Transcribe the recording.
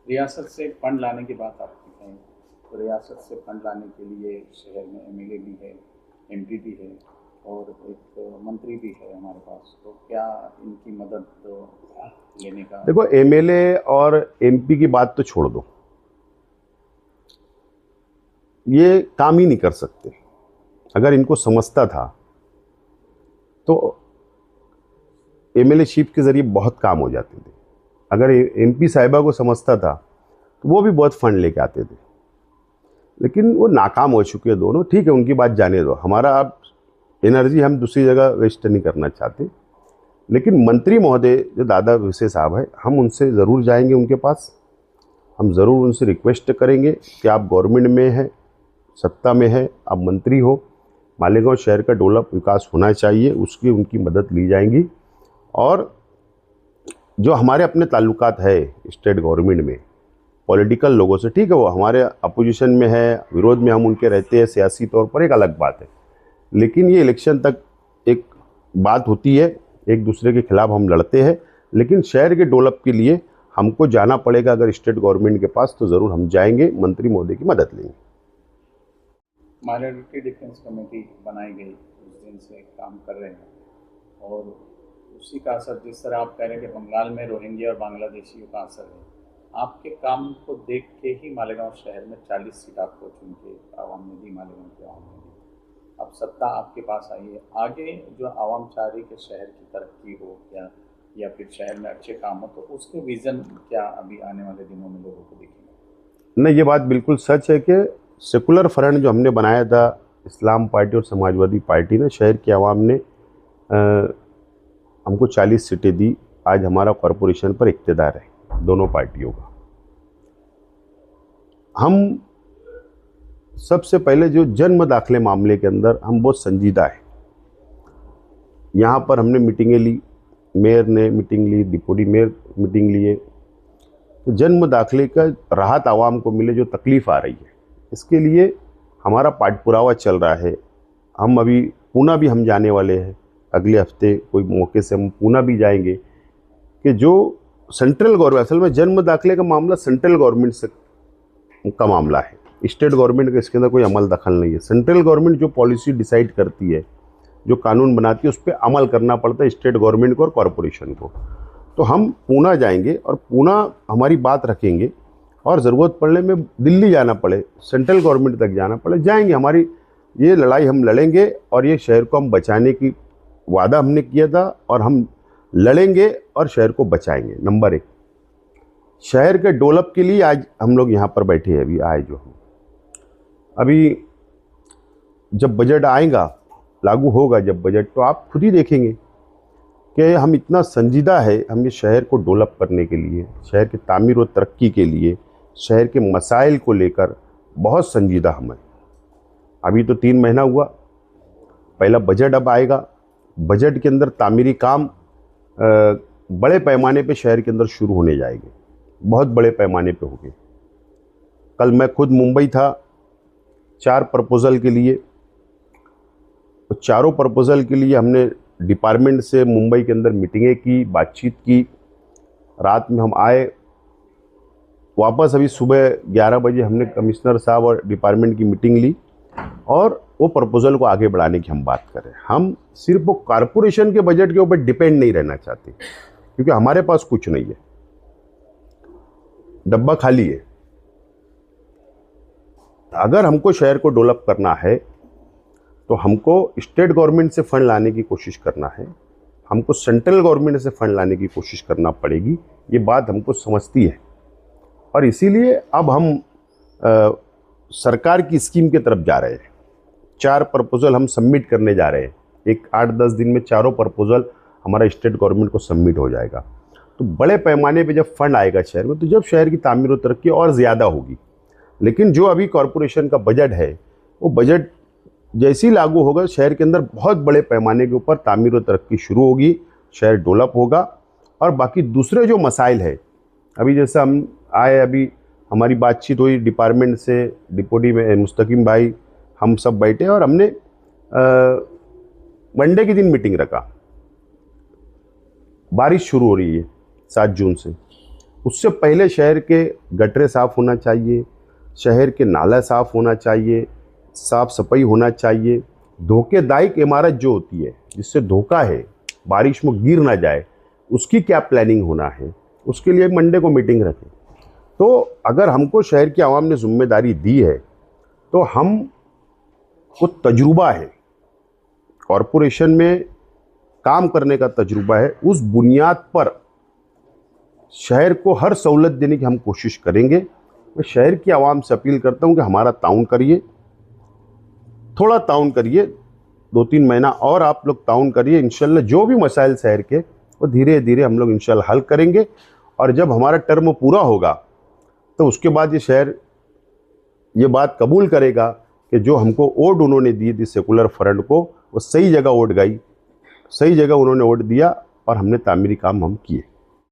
रियासत से फंड लाने की बात आपकी कही, तो रियासत से फंड लाने के लिए शहर में एमएलए भी है, एमपी भी है और एक मंत्री भी है हमारे पास, तो क्या इनकी मदद लेने का? देखो, एमएलए और एमपी की बात तो छोड़ दो, ये काम ही नहीं कर सकते। अगर इनको समझता था तो एमएलए शिप के जरिए बहुत काम हो जाते थे। अगर एमपी साहिबा को समझता था तो वो भी बहुत फंड लेके आते थे, लेकिन वो नाकाम हो चुके हैं दोनों। ठीक है, उनकी बात जाने दो, हमारा अब एनर्जी हम दूसरी जगह वेस्ट नहीं करना चाहते। लेकिन मंत्री महोदय जो दादा भुसे साहब है, हम उनसे ज़रूर जाएंगे, उनके पास हम ज़रूर उनसे रिक्वेस्ट करेंगे कि आप गवर्नमेंट में हैं, सत्ता में है, आप मंत्री हो, मालेगांव शहर का डेवलप विकास होना चाहिए, उसकी उनकी मदद ली जाएंगी। और जो हमारे अपने ताल्लुकात है स्टेट गवर्नमेंट में पॉलिटिकल लोगों से, ठीक है, वो हमारे अपोजिशन में है, विरोध में हम उनके रहते हैं सियासी तौर पर, एक अलग बात है। लेकिन ये इलेक्शन तक एक बात होती है, एक दूसरे के खिलाफ हम लड़ते हैं, लेकिन शहर के डेवलप के लिए हमको जाना पड़ेगा अगर स्टेट गवर्नमेंट के पास, तो ज़रूर हम जाएंगे, मंत्री महोदय की मदद लेंगे। माइनॉरिटी डिफेंस कमेटी बनाई गई, उस दिन से काम कर रहे हैं और उसी का असर, जिस तरह आप कह रहे हैं कि बंगाल में रोहिंग्या और बांग्लादेशियों का असर है, आपके काम को देख के ही मालेगांव शहर में 40 सीट आपको चुन के आवाम ने दी, मालेगांव की आवाम ने दी। अब सत्ता आपके पास आई है, आगे जो आवाम चाह रही कि शहर की तरक्की हो या फिर शहर में अच्छे काम हो, तो उसके विज़न क्या अभी आने वाले दिनों में लोगों को दिखेंगे? नहीं, ये बात बिल्कुल सच है कि सेकुलर फ्रंट जो हमने बनाया था, इस्लाम पार्टी और समाजवादी पार्टी ने, शहर की आवाम ने हमको 40 सीटें दी। आज हमारा कॉरपोरेशन पर इक़्तिदार है दोनों पार्टियों का। हम सबसे पहले जो जन्म दाखिले मामले के अंदर हम बहुत संजीदा है। यहाँ पर हमने मीटिंगें ली, मेयर ने मीटिंग ली, डिप्टी मेयर मीटिंग लिए, तो जन्म दाखिले का राहत आवाम को मिले, जो तकलीफ़ आ रही है, इसके लिए हमारा पाठ पुरावा चल रहा है। हम अभी पूना भी हम जाने वाले हैं, अगले हफ्ते कोई मौके से हम पूना भी जाएंगे, कि जो सेंट्रल गवर्नमेंट, असल में जन्म दाखिले का मामला सेंट्रल गवर्नमेंट से का मामला है, स्टेट गवर्नमेंट का इसके अंदर कोई अमल दखल नहीं है। सेंट्रल गवर्नमेंट जो पॉलिसी डिसाइड करती है, जो कानून बनाती है, उस पर अमल करना पड़ता है स्टेट गवर्नमेंट को और कॉरपोरेशन को। तो हम पूना जाएंगे और पूना हमारी बात रखेंगे, और ज़रूरत पड़ने में दिल्ली जाना पड़े, सेंट्रल गवर्नमेंट तक जाना पड़े, जाएंगे। हमारी ये लड़ाई हम लड़ेंगे और ये शहर को हम बचाने की वादा हमने किया था, और हम लड़ेंगे और शहर को बचाएंगे। नंबर 1, शहर के डेवलप के लिए आज हम लोग यहाँ पर बैठे हैं। अभी आए जो हम, अभी जब बजट आएगा, लागू होगा जब बजट, तो आप खुद ही देखेंगे कि हम इतना संजीदा है, हम ये शहर को डेवलप करने के लिए, शहर की तामीर और तरक्की के लिए, शहर के मसाइल को लेकर बहुत संजीदा हम हैं। अभी तो 3 महीना हुआ, पहला बजट अब आएगा। बजट के अंदर तामीरी काम बड़े पैमाने पे शहर के अंदर शुरू होने जाएंगे, बहुत बड़े पैमाने पे होंगे। कल मैं खुद मुंबई था 4 प्रपोज़ल के लिए, तो चारों प्रपोज़ल के लिए हमने डिपार्टमेंट से मुंबई के अंदर मीटिंगें की, बातचीत की। रात में हम आए वापस, अभी सुबह 11 बजे हमने कमिश्नर साहब और डिपार्टमेंट की मीटिंग ली, और वो प्रपोज़ल को आगे बढ़ाने की हम बात करें। हम सिर्फ वो कॉरपोरेशन के बजट के ऊपर डिपेंड नहीं रहना चाहते, क्योंकि हमारे पास कुछ नहीं है, डब्बा खाली है। अगर हमको शहर को डेवलप करना है तो हमको स्टेट गवर्नमेंट से फंड लाने की कोशिश करना है, हमको सेंट्रल गवर्नमेंट से फंड लाने की कोशिश करना पड़ेगी। ये बात हमको समझती है, और इसीलिए अब हम सरकार की स्कीम की तरफ जा रहे हैं। 4 प्रपोज़ल हम सबमिट करने जा रहे हैं। एक 8-10 दिन में चारों प्रपोज़ल हमारा स्टेट गवर्नमेंट को सबमिट हो जाएगा। तो बड़े पैमाने पे जब फंड आएगा शहर में, तो जब शहर की तामीर और तरक्की और ज़्यादा होगी। लेकिन जो अभी कॉरपोरेशन का बजट है, वो बजट जैसे ही लागू होगा, शहर के अंदर बहुत बड़े पैमाने के ऊपर तामीर और तरक्की शुरू होगी, शहर डेवलप होगा। और बाकी दूसरे जो मसाइल है, अभी जैसे हम आए, अभी हमारी बातचीत हुई डिपार्टमेंट से, डिप्टी में मुस्तकीम भाई, हम सब बैठे और हमने मंडे के दिन मीटिंग रखा। बारिश शुरू हो रही है 7 जून से, उससे पहले शहर के गटरे साफ़ होना चाहिए, शहर के नाला साफ़ होना चाहिए, साफ़ सफाई होना चाहिए। धोखेदायक इमारत जो होती है, जिससे धोखा है, बारिश में गिर ना जाए, उसकी क्या प्लानिंग होना है, उसके लिए मंडे को मीटिंग रखें। तो अगर हमको शहर की आवाम ने जिम्मेदारी दी है तो हम को तजुर्बा है, कॉरपोरेशन में काम करने का तजुर्बा है, उस बुनियाद पर शहर को हर सहूलत देने की हम कोशिश करेंगे। मैं शहर की आवाम से अपील करता हूं कि हमारा ताउन करिए, थोड़ा ताउन करिए, 2-3 महीना और आप लोग ताउन करिए। इंशाल्लाह जो भी मसाइल शहर के वो धीरे धीरे हम लोग इंशाल्लाह हल करेंगे। और जब हमारा टर्म पूरा होगा तो उसके बाद ये शहर ये बात कबूल करेगा कि जो हमको वोट उन्होंने दी थी सेकुलर फ्रंट को, वो सही जगह वोट गई, सही जगह उन्होंने वोट दिया और हमने तामीरी काम हम किए।